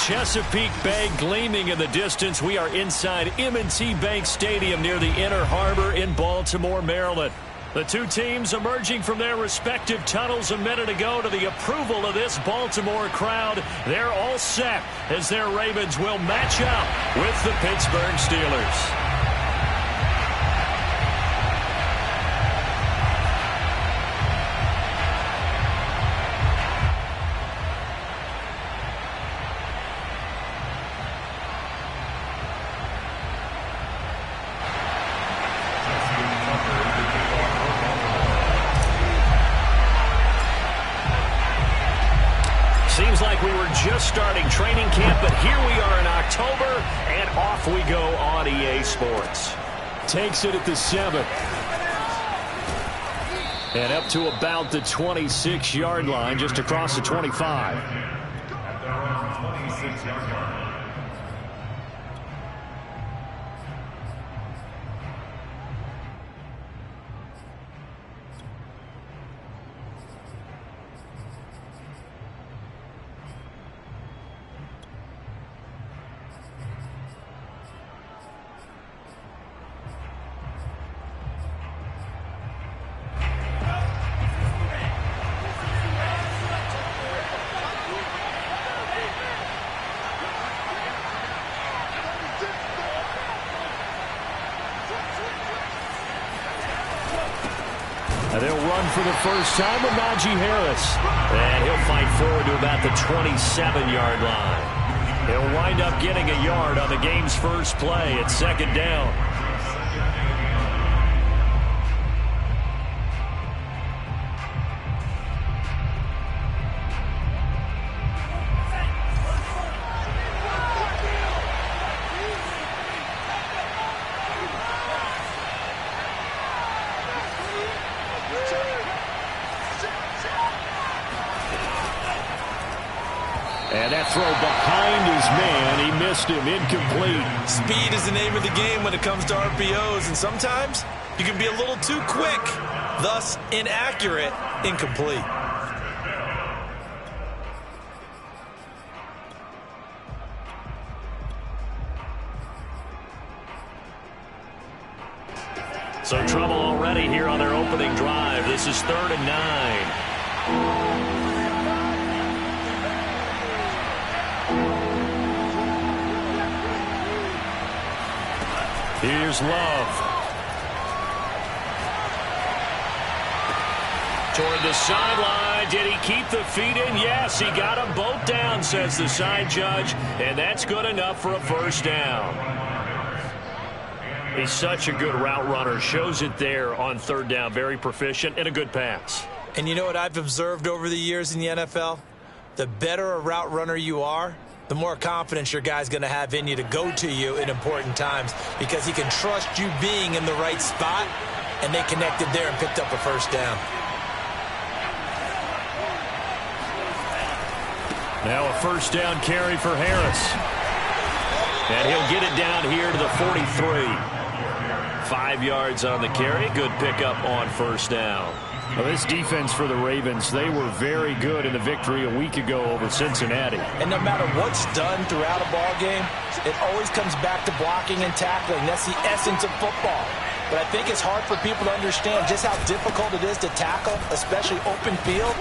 Chesapeake Bay gleaming in the distance. We are inside M&T Bank Stadium near the Inner Harbor in Baltimore, Maryland. The two teams emerging from their respective tunnels a minute ago to the approval of this Baltimore crowd. They're all set as their Ravens will match up with the Pittsburgh Steelers. Seems like we were just starting training camp, but here we are in October, and off we go on EA Sports. Takes it at the 7. And up to about the 26-yard line, just across the 25. At their own 26-yard line. They'll run for the first time with Najee Harris. And he'll fight forward to about the 27-yard line. He'll wind up getting a yard on the game's first play at second down. And that throw behind his man, he missed him, incomplete. Speed is the name of the game when it comes to RPOs, and sometimes you can be a little too quick, thus inaccurate, incomplete. So trouble already here on their opening drive. This is 3rd and 9. Here's Love. Toward the sideline. Did he keep the feet in? Yes, he got them both down, says the side judge. And that's good enough for a first down. He's such a good route runner. Shows it there on 3rd down. Very proficient and a good pass. And you know what I've observed over the years in the NFL? The better a route runner you are, the more confidence your guy's going to have in you to go to you in important times because he can trust you being in the right spot, and they connected there and picked up a first down. Now a first down carry for Harris. And he'll get it down here to the 43. 5 yards on the carry. Good pickup on first down. Well, this defense for the Ravens, they were very good in the victory a week ago over Cincinnati. And no matter what's done throughout a ball game, it always comes back to blocking and tackling. That's the essence of football. But I think it's hard for people to understand just how difficult it is to tackle, especially open field.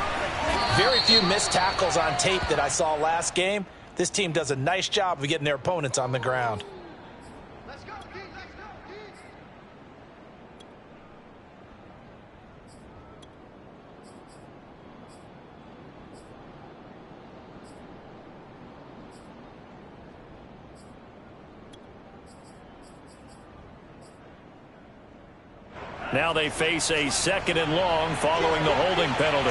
Very few missed tackles on tape that I saw last game. This team does a nice job of getting their opponents on the ground. Now they face a 2nd and long following the holding penalty.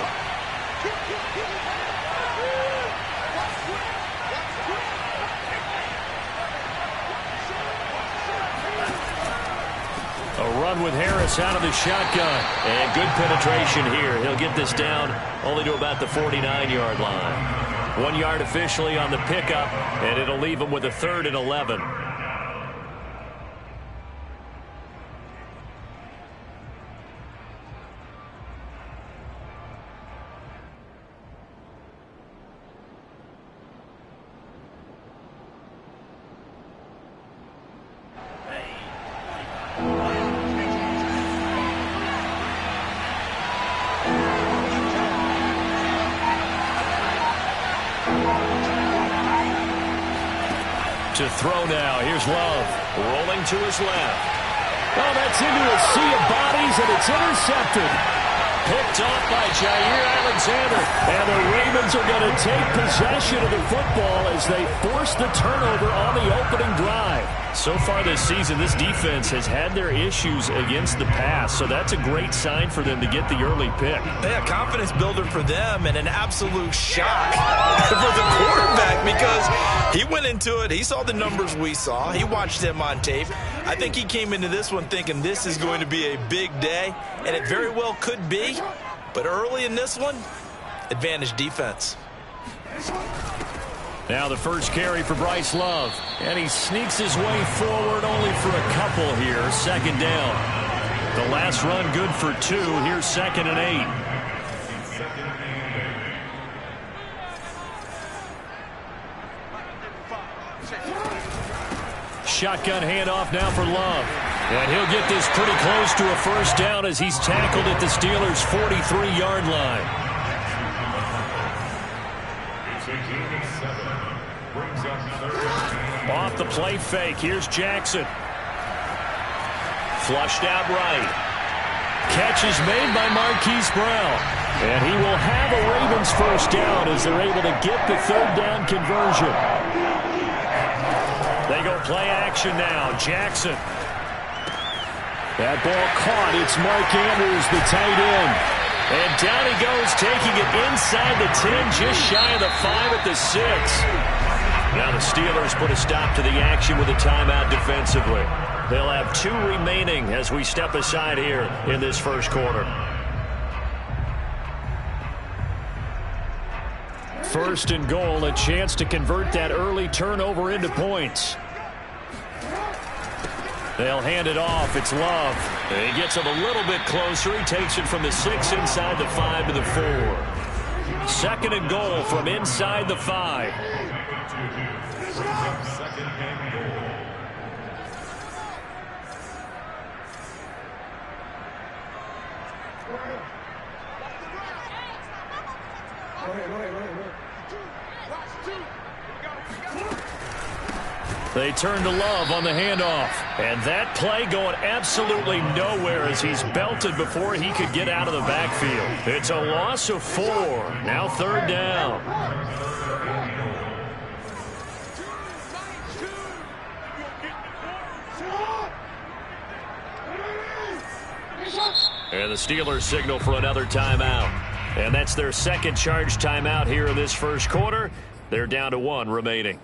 A run with Harris out of the shotgun. And good penetration here. He'll get this down only to about the 49-yard line. 1 yard officially on the pickup, and it'll leave him with a 3rd and 11. To throw now. Here's Love. Rolling to his left. Oh, that's into a sea of bodies, and it's intercepted. Picked off by Jair Alexander. And the Ravens are going to take possession of the football as they force the turnover on the opening drive. So far this season, this defense has had their issues against the pass, so that's a great sign for them to get the early pick. Yeah, confidence builder for them and an absolute shock for the quarterback because he went into it. He saw the numbers we saw. He watched them on tape. I think he came into this one thinking this is going to be a big day, and it very well could be. But early in this one, advantage defense. Now the first carry for Bryce Love. And he sneaks his way forward only for a couple here. Second down. The last run good for 2. Here's 2nd and 8. Shotgun handoff now for Love. And he'll get this pretty close to a first down as he's tackled at the Steelers' 43-yard line. Off the play fake. Here's Jackson. Flushed out right. Catch is made by Marquise Brown. And he will have a Ravens first down as they're able to get the third down conversion. They go play action now. Jackson. That ball caught. It's Mark Andrews, the tight end. And down he goes, taking it inside the 10, just shy of the 5 at the 6. Now the Steelers put a stop to the action with a timeout defensively. They'll have 2 remaining as we step aside here in this first quarter. First and goal, a chance to convert that early turnover into points. They'll hand it off. It's Love. He gets him a little bit closer. He takes it from the 6 inside the 5 to the 4. 2nd and goal from inside the 5. They turn to Love on the handoff. And that play going absolutely nowhere as he's belted before he could get out of the backfield. It's a loss of 4. Now 3rd down. And the Steelers signal for another timeout. And that's their second charge timeout here in this first quarter. They're down to 1 remaining.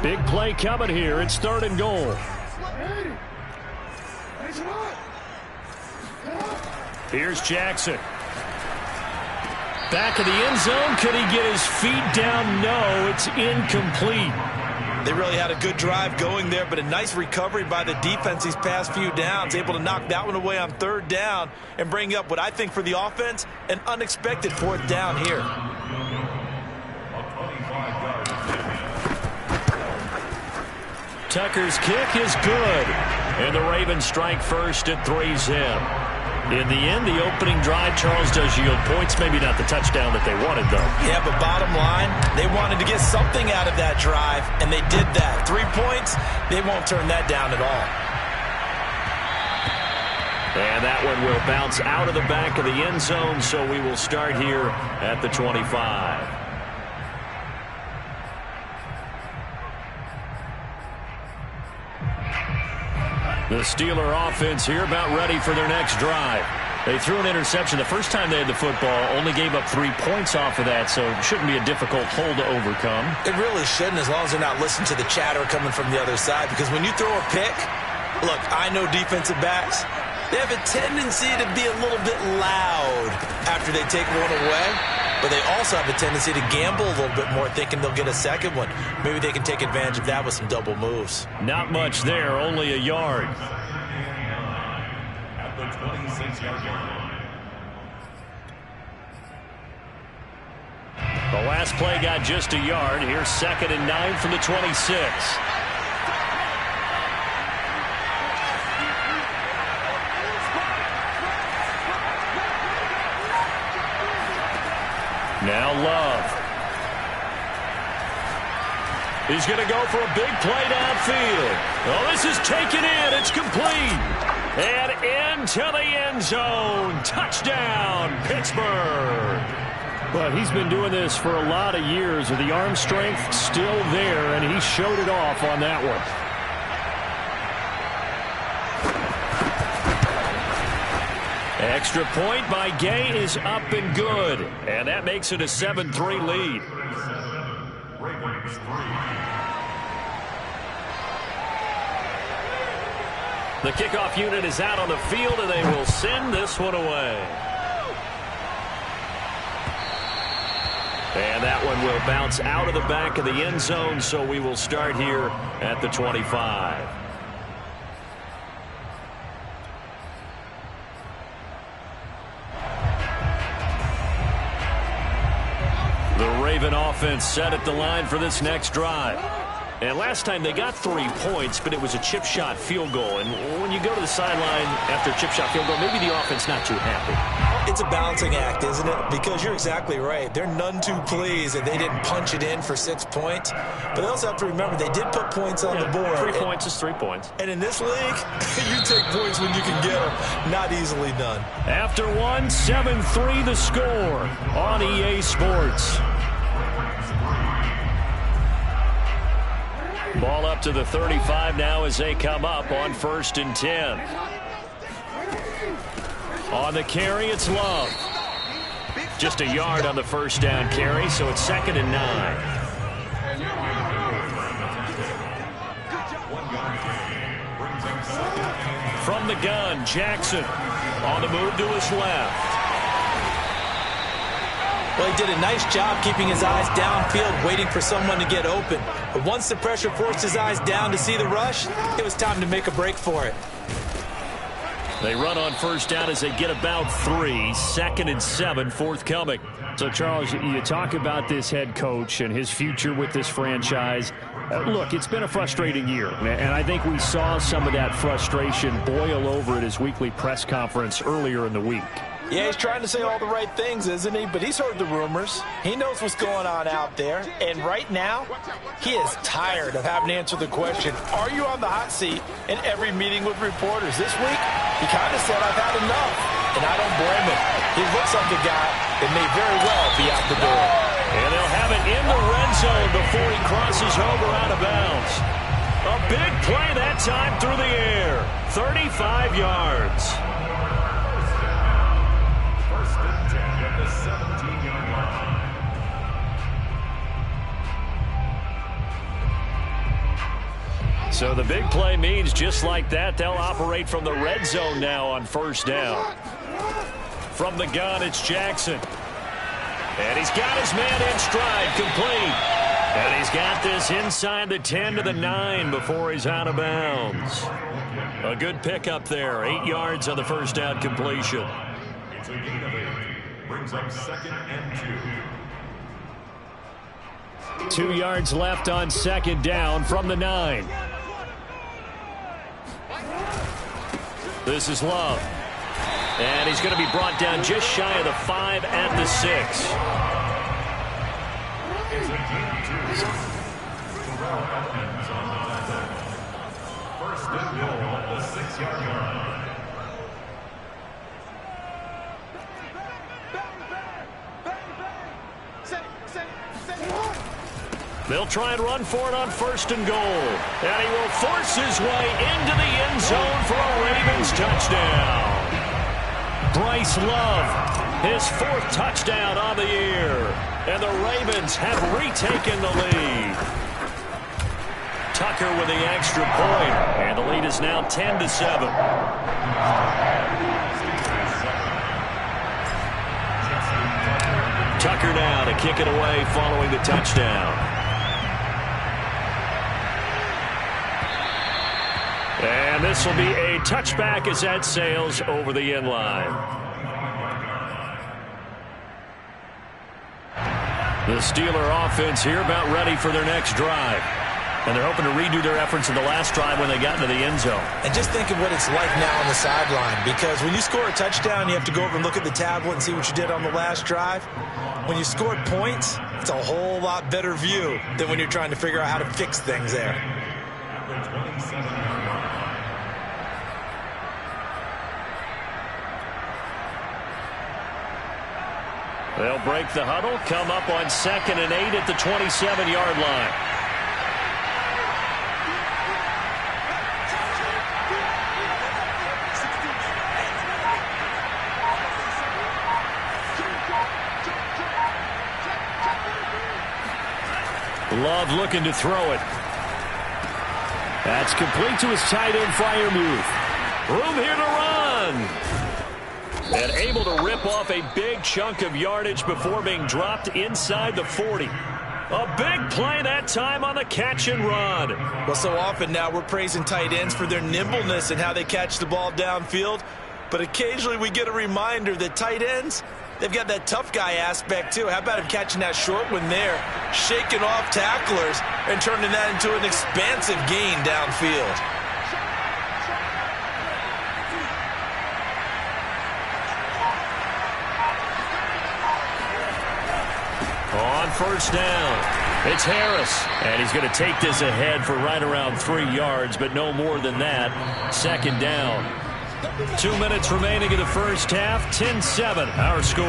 Big play coming here. It's 3rd and goal. Here's Jackson. Back of the end zone. Could he get his feet down? No, it's incomplete. They really had a good drive going there, but a nice recovery by the defense these past few downs, able to knock that one away on 3rd down and bring up what I think for the offense, an unexpected 4th down here. Tucker's kick is good. And the Ravens strike first at 3-zip. In the end, the opening drive, Charles, does yield points. Maybe not the touchdown that they wanted, though. Yeah, but bottom line, they wanted to get something out of that drive, and they did that. 3 points, they won't turn that down at all. And that one will bounce out of the back of the end zone, so we will start here at the 25. The Steeler offense here about ready for their next drive. They threw an interception the first time they had the football, only gave up 3 points off of that, so it shouldn't be a difficult hole to overcome. It really shouldn't, as long as they're not listening to the chatter coming from the other side, because when you throw a pick, look, I know defensive backs, they have a tendency to be a little bit loud after they take one away, but they also have a tendency to gamble a little bit more, thinking they'll get a second one. Maybe they can take advantage of that with some double moves. Not much there, only a yard. At the 26-yard line. The last play got just a yard. Here's 2nd and 9 from the 26. Now Love. He's going to go for a big play downfield. Oh, this is taken in. It's complete. And into the end zone. Touchdown, Pittsburgh. But he's been doing this for a lot of years with the arm strength still there, and he showed it off on that one. Extra point by Gay is up and good. And that makes it a 7-3 lead. The kickoff unit is out on the field, and they will send this one away. And that one will bounce out of the back of the end zone, so we will start here at the 25. The Raven offense set at the line for this next drive. And last time they got 3 points, but it was a chip shot field goal. And when you go to the sideline after a chip shot field goal, maybe the offense not too happy. It's a balancing act, isn't it? Because you're exactly right. They're none too pleased that they didn't punch it in for 6 points. But they also have to remember they did put points on the board. 3 points is 3 points. And in this league, you take points when you can get them. Not easily done. After one, 7-3 the score on EA Sports. Ball up to the 35 now as they come up on 1st and 10. On the carry, it's Love. Just a yard on the first down carry, so it's 2nd and 9. From the gun, Jackson on the move to his left. Well, he did a nice job keeping his eyes downfield, waiting for someone to get open. But once the pressure forced his eyes down to see the rush, it was time to make a break for it. They run on 1st down as they get about 3. 2nd and 7, forthcoming. So, Charles, you talk about this head coach and his future with this franchise. Look, it's been a frustrating year, and I think we saw some of that frustration boil over at his weekly press conference earlier in the week. Yeah, he's trying to say all the right things, isn't he? But he's heard the rumors. He knows what's going on out there. And right now, he is tired of having to answer the question, are you on the hot seat in every meeting with reporters? This week, he kind of said, I've had enough. And I don't blame him. He looks like a guy that may very well be out the door. And they'll have it in the red zone before he crosses over out of bounds. A big play that time through the air. 35 yards. So the big play means just like that, they'll operate from the red zone now on 1st down. From the gun, it's Jackson. And he's got his man in stride, complete. And he's got this inside the 10 to the 9 before he's out of bounds. A good pickup there, 8 yards on the 1st down completion. It's a gain of 8. Brings up 2nd and 2. 2 yards left on 2nd down from the 9. This is Love. And he's going to be brought down just shy of the 5 at the 6. It's a gain of 2. Terrell Edmonds on the tackle. 1st and goal at the 6-yard line. They'll try and run for it on 1st and goal. And he will force his way into the end zone for a Ravens touchdown. Bryce Love, his 4th touchdown on the year. And the Ravens have retaken the lead. Tucker with the extra point. And the lead is now 10-7. Tucker now to kick it away following the touchdown. And this will be a touchback as that sails over the end line. The Steeler offense here about ready for their next drive. And they're hoping to redo their efforts in the last drive when they got into the end zone. And just think of what it's like now on the sideline, because when you score a touchdown, you have to go over and look at the tablet and see what you did on the last drive. When you scored points, it's a whole lot better view than when you're trying to figure out how to fix things there. They'll break the huddle, come up on 2nd and 8 at the 27-yard line. Love looking to throw it. That's complete to his tight end Freiermuth. Room here to run. And able to rip off a big chunk of yardage before being dropped inside the 40. A big play that time on the catch and run. Well, so often now we're praising tight ends for their nimbleness and how they catch the ball downfield. But occasionally we get a reminder that tight ends, they've got that tough guy aspect too. How about him catching that short one there, shaking off tacklers, and turning that into an expansive gain downfield. On first down, it's Harris. And he's going to take this ahead for right around 3 yards, but no more than that. 2nd down. 2 minutes remaining in the first half. 10-7, our score.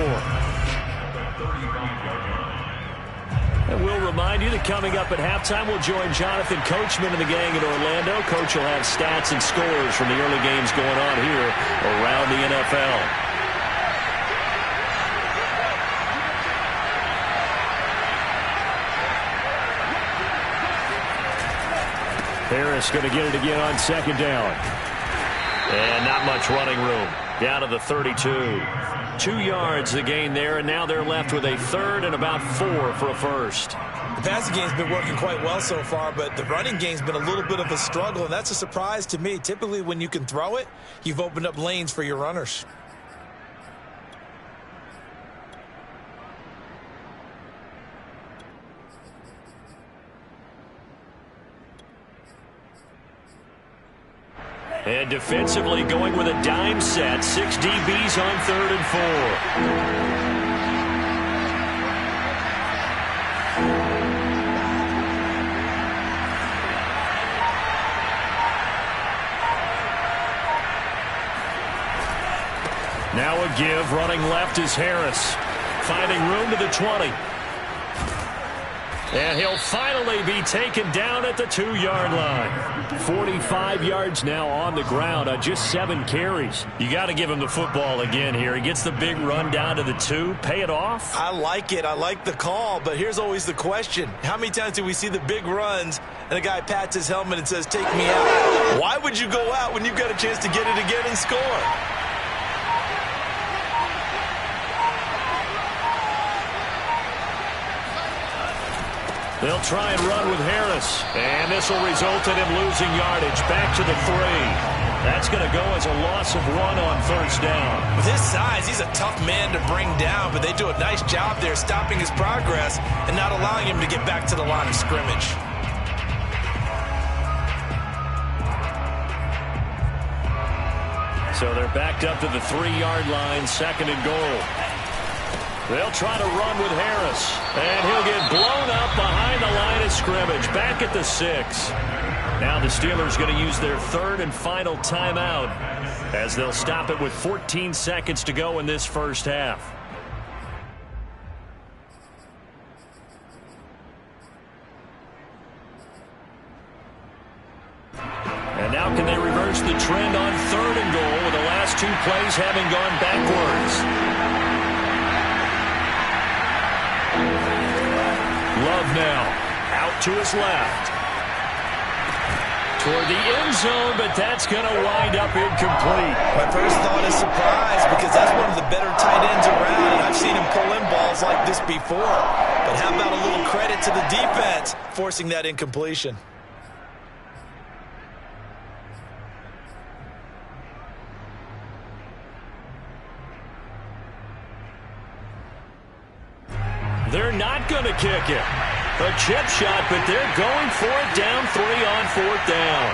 And we'll remind you that coming up at halftime, we'll join Jonathan Coachman and the gang in Orlando. Coach will have stats and scores from the early games going on here around the NFL. Harris going to get it again on 2nd down. And not much running room. Down to the 32. 2 yards the gain there, and now they're left with a 3rd and about 4 for a first. The passing game's been working quite well so far, but the running game's been a little bit of a struggle, and that's a surprise to me. Typically, when you can throw it, you've opened up lanes for your runners. And defensively going with a dime set. 6 DBs on 3rd and 4. Now a give. Running left is Harris. Finding room to the 20. And he'll finally be taken down at the 2-yard line. 45 yards now on the ground on just 7 carries. You got to give him the football again here. He gets the big run down to the 2. Pay it off. I like it. I like the call, but here's always the question. How many times do we see the big runs and a guy pats his helmet and says, take me out? Why would you go out when you've got a chance to get it again and score? They'll try and run with Harris. And this will result in him losing yardage. Back to the 3. That's going to go as a loss of 1 on first down. With his size, he's a tough man to bring down, but they do a nice job there stopping his progress and not allowing him to get back to the line of scrimmage. So they're backed up to the 3-yard line, 2nd and goal. They'll try to run with Harris. And he'll get blown up behind the line of scrimmage. Back at the 6. Now the Steelers going to use their 3rd and final timeout as they'll stop it with 14 seconds to go in this first half. And now can they reverse the trend on 3rd and goal with the last 2 plays having gone backwards? Love now, out to his left. Toward the end zone, but that's going to wind up incomplete. My first thought is surprise, because that's one of the better tight ends around, and I've seen him pull in balls like this before. But how about a little credit to the defense forcing that incompletion? They're not going to kick it. A chip shot, but they're going for it down 3 on 4th down.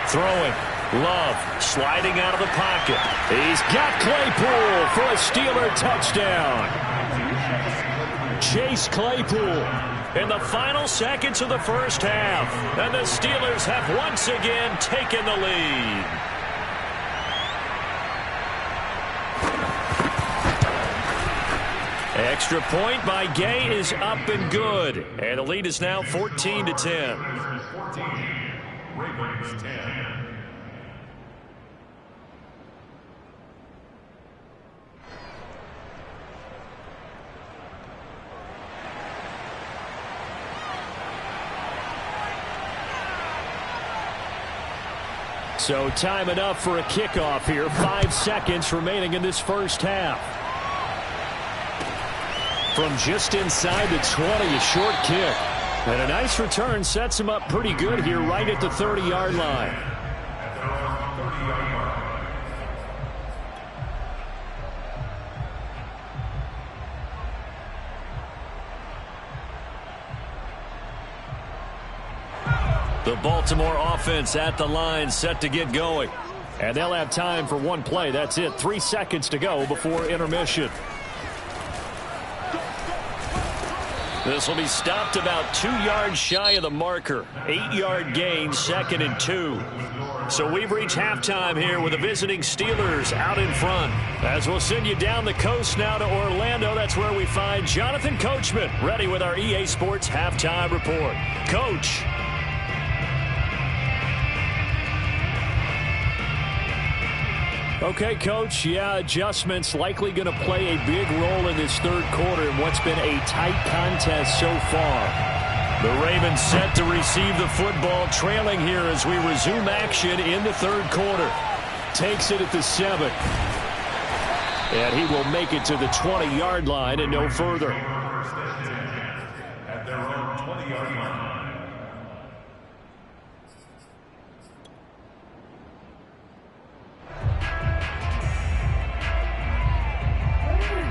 Throwing. Love sliding out of the pocket. He's got Claypool for a Steeler touchdown. Chase Claypool in the final seconds of the first half. And the Steelers have once again taken the lead. Extra point by Gay is up and good. And the lead is now 14-10. Ravens 10. So time enough for a kickoff here. 5 seconds remaining in this first half. From just inside the 20, a short kick. And a nice return sets him up pretty good here right at the 30-yard line. The Baltimore offense at the line, set to get going. And they'll have time for one play. That's it. 3 seconds to go before intermission. This will be stopped about 2 yards shy of the marker. 8-yard gain, 2nd and 2. So we've reached halftime here with the visiting Steelers out in front. As we'll send you down the coast now to Orlando, that's where we find Jonathan Coachman ready with our EA Sports halftime report. Coach. Okay, Coach, yeah, adjustments likely going to play a big role in this third quarter in what's been a tight contest so far. The Ravens set to receive the football, trailing here as we resume action in the third quarter. Takes it at the 7. And he will make it to the 20-yard line and no further. At their own 20-yard line.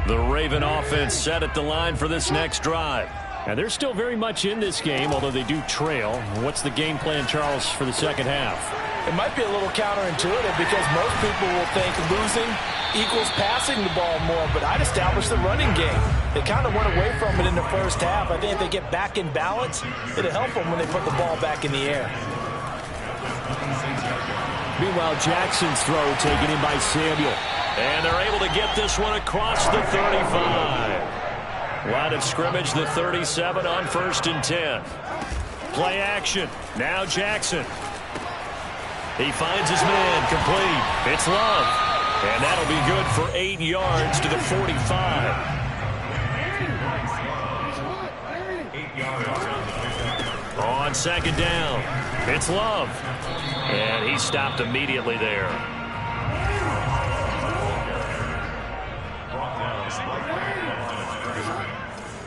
The Raven offense set at the line for this next drive. And they're still very much in this game, although they do trail. What's the game plan, Charles, for the second half? It might be a little counterintuitive because most people will think losing equals passing the ball more, but I'd establish the running game. They kind of went away from it in the first half. I think if they get back in balance, it'll help them when they put the ball back in the air. Meanwhile, Jackson's throw taken in by Samuel. And they're able to get this one across the 35. Line of scrimmage, the 37 on 1st and 10. Play action. Now Jackson. He finds his man complete. It's Love. And that'll be good for 8 yards to the 45. 8 yards. On 2nd down, it's Love. And he stopped immediately there.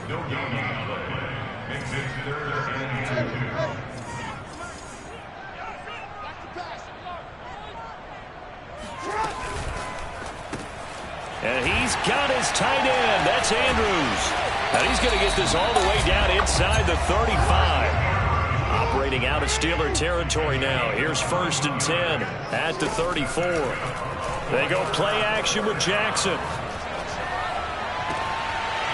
No gain on play. Makes it 3rd and 2. And he's got his tight end. That's Andrews. And he's going to get this all the way down inside the 35. Operating out of Steeler territory now. Here's 1st and 10 at the 34. They go play action with Jackson.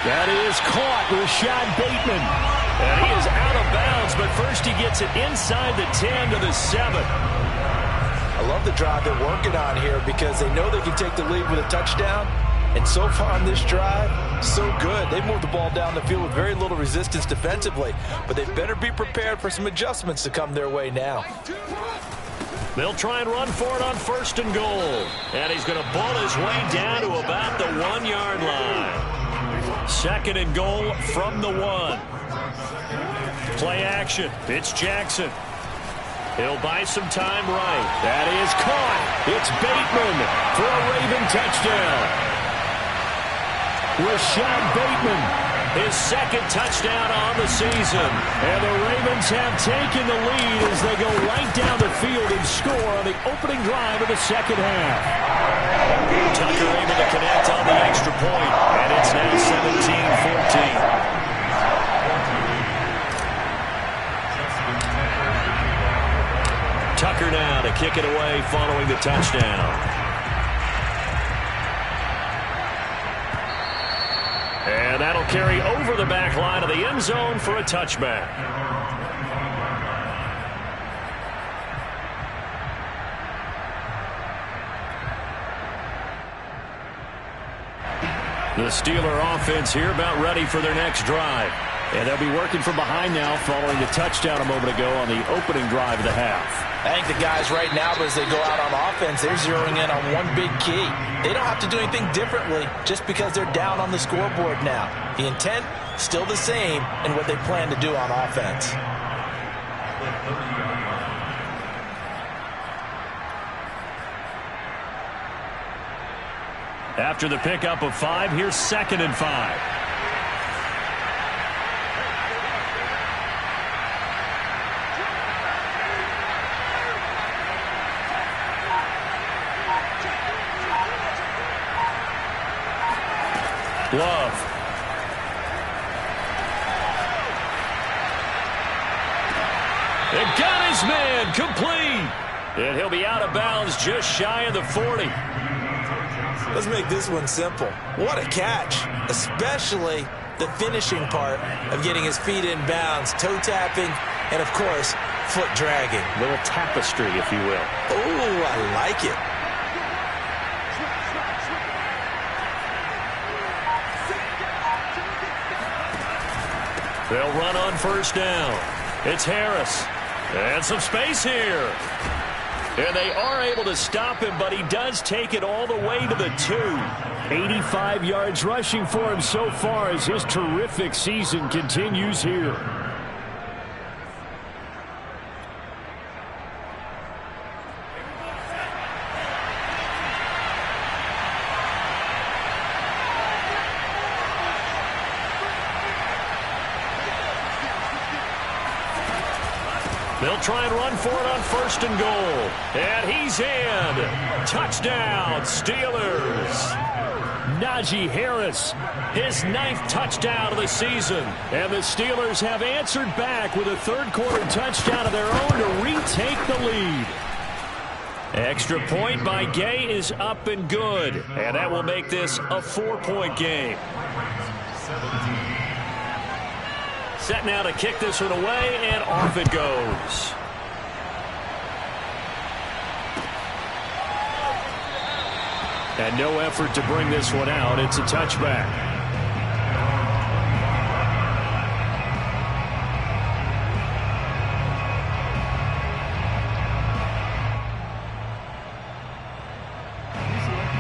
That is caught, Rashad Bateman. And he is out of bounds, but first he gets it inside the 10 to the 7. I love the drive they're working on here because they know they can take the lead with a touchdown. And so far on this drive, so good. They moved the ball down the field with very little resistance defensively. But they better be prepared for some adjustments to come their way now. They'll try and run for it on 1st and goal. And he's going to ball his way down to about the 1-yard line. 2nd and goal from the 1. Play action. It's Jackson. He'll buy some time right. That is caught. It's Bateman for a Raven touchdown. Rashad Bateman his second touchdown on the season. And the Ravens have taken the lead as they go right down the field and score on the opening drive of the second half. Tucker able to connect on the extra point, and it's now 17-14. Tucker now to kick it away following the touchdown. And that'll carry over the back line of the end zone for a touchback. The Steeler offense here about ready for their next drive. And they'll be working from behind now following the touchdown a moment ago on the opening drive of the half. I think the guys right now, as they go out on offense, they're zeroing in on one big key. They don't have to do anything differently just because they're down on the scoreboard now. The intent, still the same in what they plan to do on offense. After the pickup of 5, here's 2nd and 5. Love. It got his man complete. And he'll be out of bounds just shy of the 40. Let's make this one simple. What a catch, especially the finishing part of getting his feet in bounds, toe tapping, and of course, foot dragging. Little tapestry, if you will. Oh, I like it. They'll run on first down. It's Harris. And some space here. And they are able to stop him, but he does take it all the way to the 2. 85 yards rushing for him so far as his terrific season continues here. They'll try and run for it on 1st and goal. And he's in. Touchdown, Steelers. Najee Harris, His 9th touchdown of the season. and the Steelers have answered back with a third-quarter touchdown of their own to retake the lead. Extra point by Gay is up and good. And that will make this a 4-point game. Set now to kick this one away, and off it goes. And no effort to bring this one out. It's a touchback.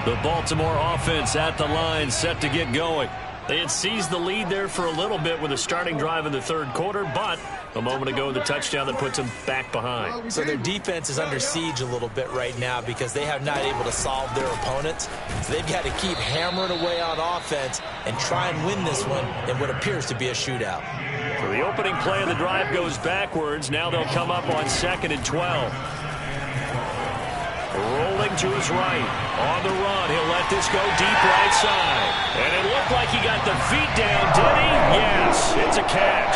The Baltimore offense at the line, set to get going. They had seized the lead there for a little bit with a starting drive in the 3rd quarter, but a moment ago the touchdown that puts them back behind. So their defense is under siege a little bit right now because they have not able to solve their opponents. So they've got to keep hammering away on offense and try and win this one in what appears to be a shootout. So the opening play of the drive goes backwards. Now they'll come up on 2nd and 12. Rolling to his right. On the run. He'll let this go deep right side. And it looked like he got the feet down, did he? Yes, it's a catch.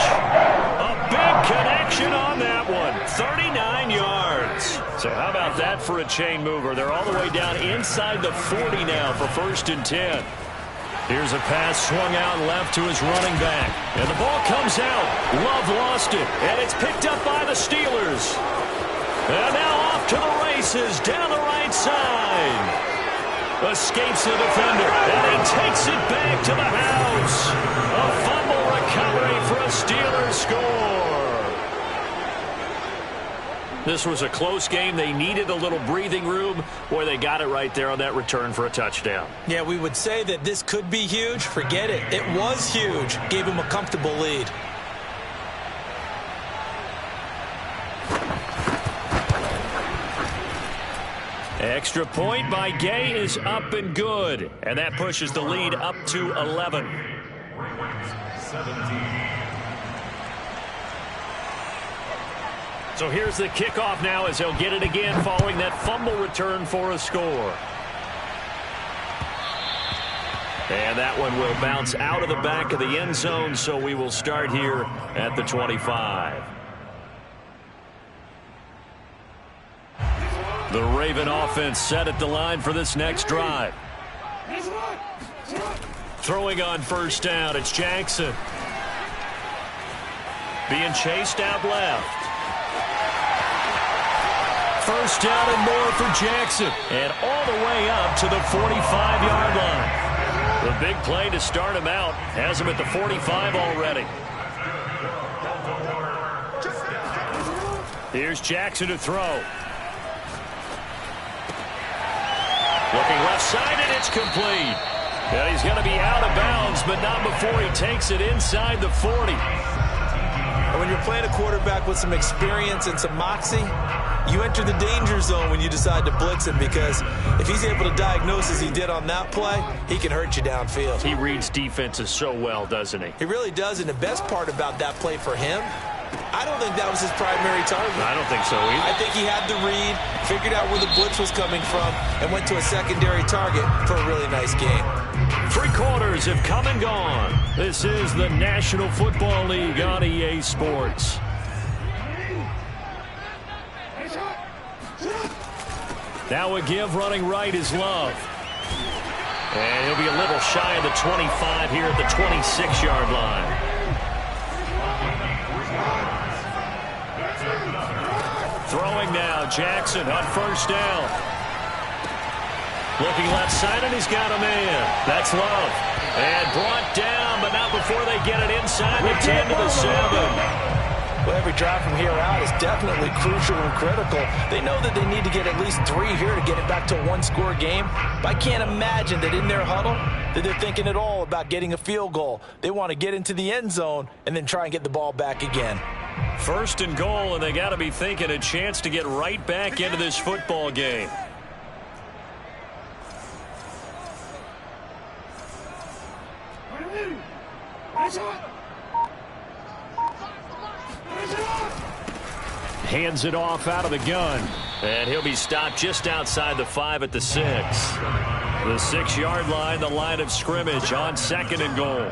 A big connection on that one. 39 yards. So how about that for a chain mover? They're all the way down inside the 40 now for 1st and 10. Here's a pass swung out left to his running back. And the ball comes out. Love lost it. And it's picked up by the Steelers. And now off to the races down the right side. Escapes the defender, and he takes it back to the house. A fumble recovery for a Steelers score. This was a close game. They needed a little breathing room. Boy, they got it right there on that return for a touchdown. Yeah, we would say that this could be huge. Forget it. It was huge. Gave him a comfortable lead. Extra point by Gay is up and good. And that pushes the lead up to 11. 17. So here's the kickoff now as they'll get it again following that fumble return for a score. And that one will bounce out of the back of the end zone, so we will start here at the 25. The Raven offense set at the line for this next drive. Throwing on first down, it's Jackson. Being chased out left. First down and more for Jackson. And all the way up to the 45-yard line. The big play to start him out has him at the 45 already. Here's Jackson to throw. Looking left side, and it's complete. And he's going to be out of bounds, but not before he takes it inside the 40. And when you're playing a quarterback with some experience and some moxie, you enter the danger zone when you decide to blitz him, because if he's able to diagnose as he did on that play, he can hurt you downfield. He reads defenses so well, doesn't he? He really does, and the best part about that play for him, I don't think that was his primary target. I don't think so either. I think he had to read, figured out where the blitz was coming from, and went to a secondary target for a really nice game. 3 quarters have come and gone. This is the National Football League on EA Sports. Now a give running right is Love. And he'll be a little shy of the 25 here at the 26-yard line. Throwing now, Jackson on first down. Looking left side, and he's got a man. That's Love. And brought down, but not before they get it inside the 10 to the 7. Well, every drive from here out is definitely crucial and critical. They know that they need to get at least 3 here to get it back to a one-score game. But I can't imagine that in their huddle that they're thinking at all about getting a field goal. They want to get into the end zone and then try and get the ball back again. First and goal, and they got to be thinking a chance to get right back into this football game. Hands it off out of the gun. And he'll be stopped just outside the 5 at the 6. The 6-yard line, the line of scrimmage on second and goal.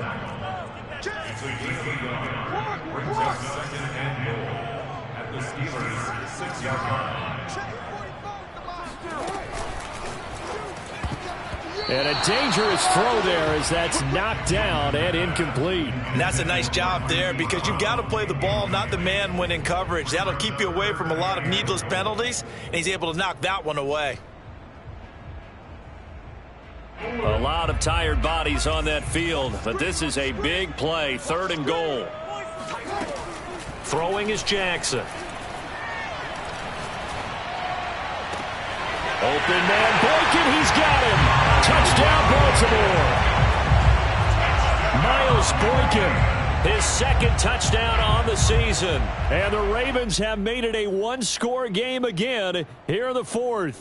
Brings up second and goal at the Steelers' 6-yard line. And a dangerous throw there as that's knocked down and incomplete. And that's a nice job there, because you've got to play the ball, not the man when in coverage. That'll keep you away from a lot of needless penalties, and he's able to knock that one away. A lot of tired bodies on that field, but this is a big play, 3rd and goal. Throwing is Jackson. Open man, Boykin, he's got him. Touchdown, Baltimore. Miles Boykin, his 2nd touchdown on the season. And the Ravens have made it a one-score game again here in the 4th.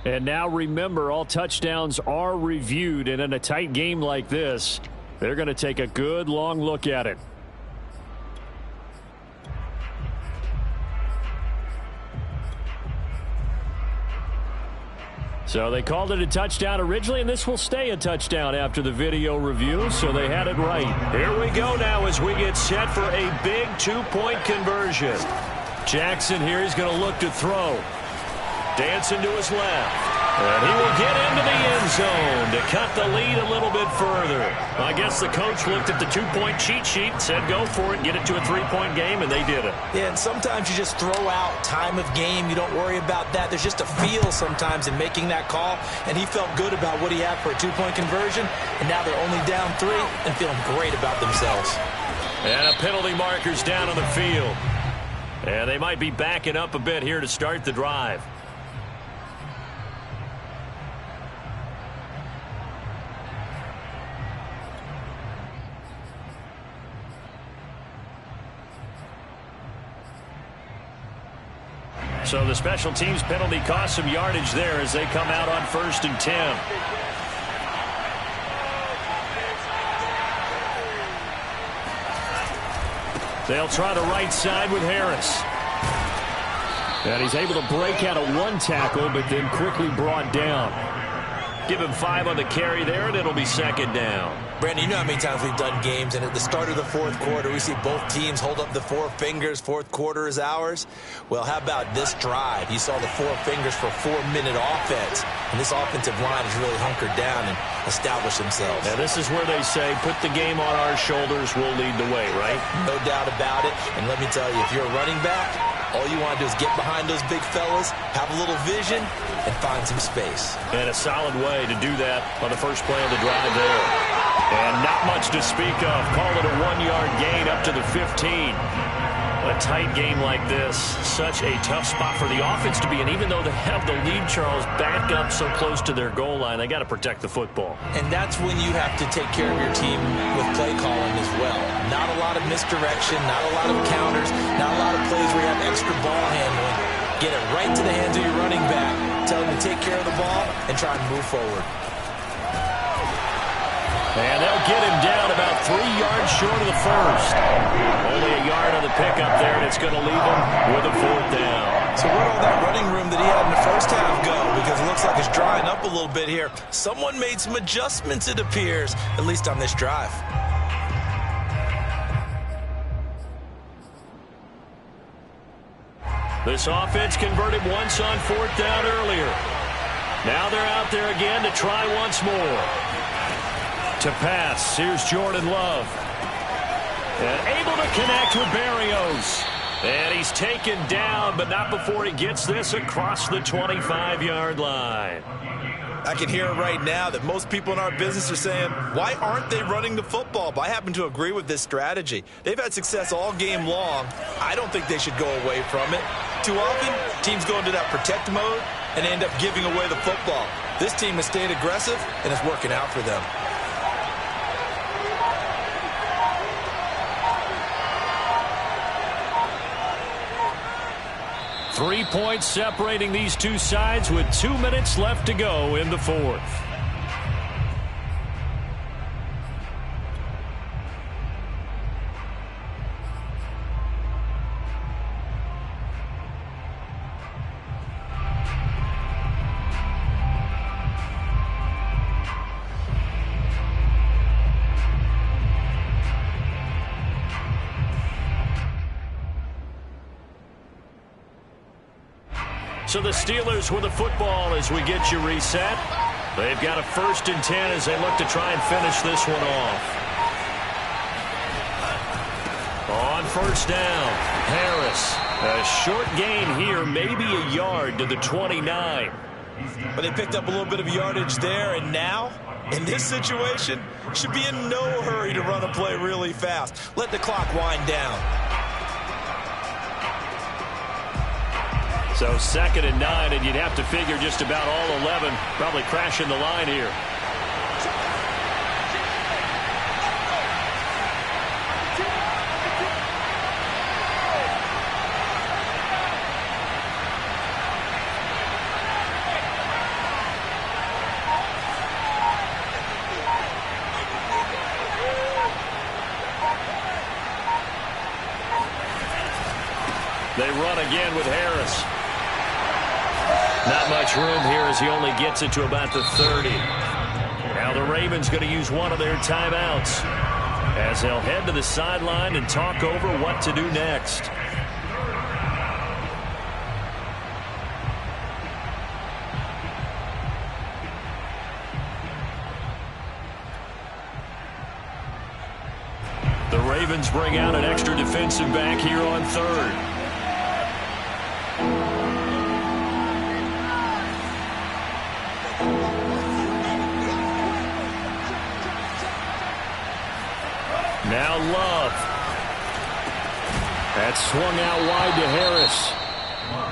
And now remember, all touchdowns are reviewed, and in a tight game like this, they're going to take a good long look at it. So they called it a touchdown originally, and this will stay a touchdown after the video review, so they had it right. Here we go now as we get set for a big 2-point conversion. Jackson here is going to look to throw. Dancing to his left. And he will get into the end zone to cut the lead a little bit further. I guess the coach looked at the 2-point cheat sheet and said, go for it, get it to a 3-point game, and they did it. Yeah, and sometimes you just throw out time of game. You don't worry about that. There's just a feel sometimes in making that call, and he felt good about what he had for a 2-point conversion, and now they're only down 3 and feeling great about themselves. And a penalty marker's down on the field. And they might be backing up a bit here to start the drive. So the special teams penalty cost some yardage there as they come out on 1st and 10. They'll try the right side with Harris. And he's able to break out of one tackle, but then quickly brought down. Give him 5 on the carry there, and it'll be second down. Brandon, you know how many times we've done games, and at the start of the fourth quarter, we see both teams hold up the 4 fingers, fourth quarter is ours. Well, how about this drive? You saw the 4 fingers for 4-minute offense, and this offensive line has really hunkered down and established themselves. Now, this is where they say, put the game on our shoulders, we'll lead the way, right? No doubt about it, and let me tell you, if you're a running back, all you want to do is get behind those big fellas, have a little vision, and find some space. And a solid way to do that on the first play of the drive there. And not much to speak of. Call it a 1-yard gain up to the 15. A tight game like this, such a tough spot for the offense to be in. Even though they have the lead, Charles, back up so close to their goal line, they got to protect the football. And that's when you have to take care of your team with play calling as well. Not a lot of misdirection, not a lot of counters, not a lot of plays where you have extra ball handling. Get it right to the hands of your running back. Tell them to take care of the ball and try and move forward. And they'll get him down about 3 yards short of the first. Only a yard on the pickup there, and it's going to leave him with a 4th down. So where'd all that running room that he had in the first half go? Because it looks like it's drying up a little bit here. Someone made some adjustments, it appears, at least on this drive. This offense converted once on 4th down earlier. Now they're out there again to try once more. To pass, here's Jordan Love. And able to connect with Berrios. And he's taken down, but not before he gets this across the 25-yard line. I can hear it right now that most people in our business are saying, why aren't they running the football? But I happen to agree with this strategy. They've had success all game long. I don't think they should go away from it. Too often, teams go into that protect mode and end up giving away the football. This team has stayed aggressive, and it's working out for them. Three points separating these two sides with 2 minutes left to go in the fourth. So the Steelers with the football as we get you reset. They've got a 1st and 10 as they look to try and finish this one off. On 1st down, Harris. A short gain here, maybe a yard to the 29. But they picked up a little bit of yardage there, and now, in this situation, should be in no hurry to run a play really fast. Let the clock wind down. So 2nd and 9, and you'd have to figure just about all 11 probably crashing the line here. They run again with Harris. Not much room here as he only gets it to about the 30. Now the Ravens going to use one of their timeouts as they'll head to the sideline and talk over what to do next. The Ravens bring out an extra defensive back here on 3rd. Now Love. That's swung out wide to Harris.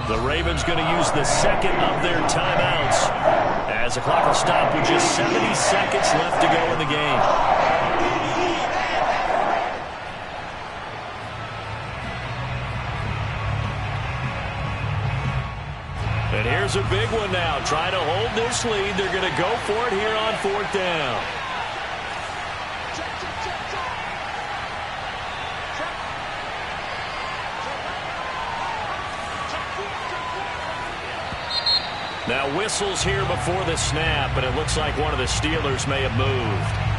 The Ravens going to use the 2nd of their timeouts as the clock will stop with just 70 seconds left to go in the game. And here's a big one now. Try to hold this lead. They're going to go for it here on 4th down. Now whistles here before the snap, and it looks like one of the Steelers may have moved.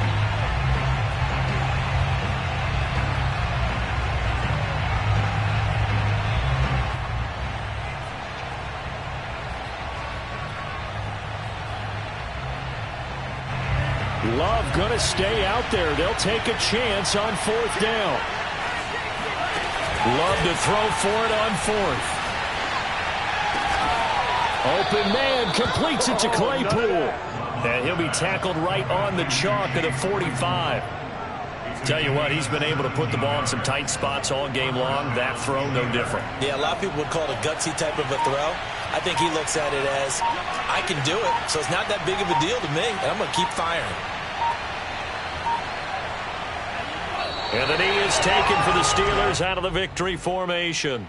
Love going to stay out there. They'll take a chance on 4th down. Love to throw for it on 4th. Open man completes it to Claypool. And he'll be tackled right on the chalk of the 45. Tell you what, he's been able to put the ball in some tight spots all game long. That throw, no different. Yeah, a lot of people would call it a gutsy type of a throw. I think he looks at it as, I can do it, so it's not that big of a deal to me, and I'm going to keep firing. And the knee is taken for the Steelers out of the victory formation.